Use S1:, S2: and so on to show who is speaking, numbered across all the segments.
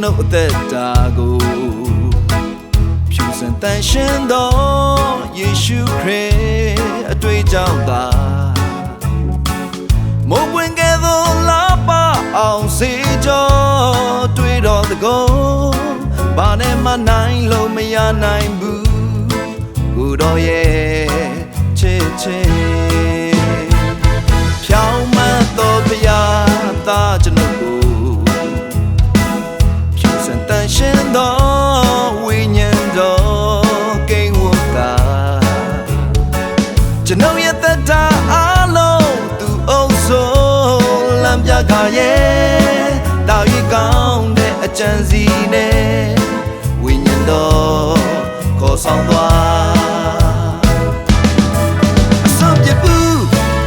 S1: ကျွန်ုပ်အသက်တာကိုဖြူစင်တန်ရှင်းသောယေရှုခရစ်အတွေ့အကြုံသာမုန်းဝင်ကဲ့သို့လာပါအောင်စေကြောတွေ့တော်တကောဘာနဲ့မှနိုင်လို့မရနိုင်ဘူးကိုတော်ရဲ့ချစ်ချစ်ဖြောင်းမတ်တော်ဘုရားသားကျွန်ုပ်ကိုဖြူစင်တန်ရှင်းသောဝိညာဉ်တော်ကိန်းဝတ်တာကျွန်ုပ်ရဲ့သက်တာအလုံးသူအုပ်စိုးလမ်းပြခါရဲ့တောက်ရီကောင်းတဲ့အကြံစီနဲ့ဝိညာဉ်တော်ခေါ်ဆောင်သွားအစွမ်းပြပူ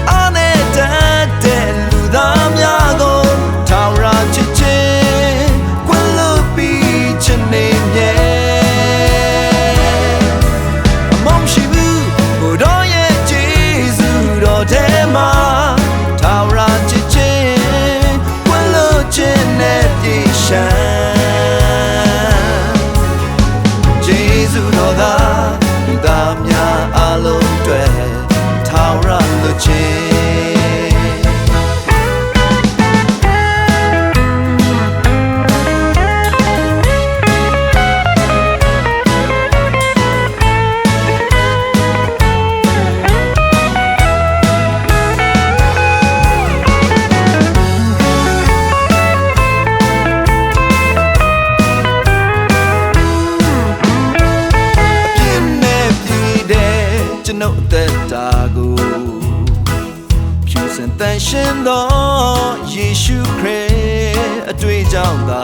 S1: အားနဲ့တတ်တဲ့လူသားများကိုထောင်ရာချစ်ချင်းခွင့်လို့ပြီးချင်နေမြဲအမုန်းရှိဘူးဘုရားရဲ့ကျေးဇူးတော်ထဲမှာထောင်ရာချစ်ချင်းခွင့်လို့ခြင်းနဲ့ပြည့်ရှမ်းကျေးဇူးတော်သာလူသားများအလုံးတွေထောင်ရာလို့ခြင်းကျွန်ုပ်အသက်တာကိုဖြူစင်တန်ရှင်းသောယေရှုခရစ်အတွေ့အကြုံသာ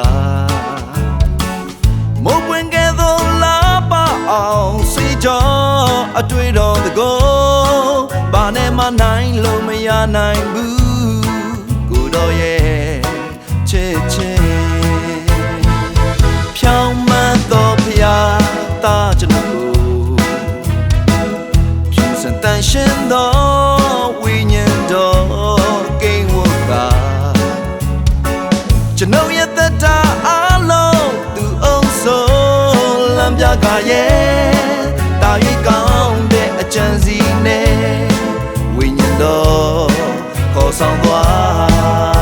S1: မုန်းဝင်ကဲ့သို့လာပါအောင်စေကြောအတွေ့တော်တကောဘာနဲ့မှနိုင်လို့မရနိုင်ဘူးကိုတော်ရဲ့ချစ်ချင်းဖြောင်းမတ်တော်ဘုရားသားကျွန်ုပ်တန်ရှင်းသောဝိညာဉ်တော်ကိန်းဝတ်တာကျွန်ုပ်ရဲ့သက်တာအလုံးသူအုပ်စိုးလမ်းပြခါရဲ့တာရီကောင်းတဲ့အကြံစီနဲ့ဝိညာဉ်တော်ခေါ်ဆောင်သွား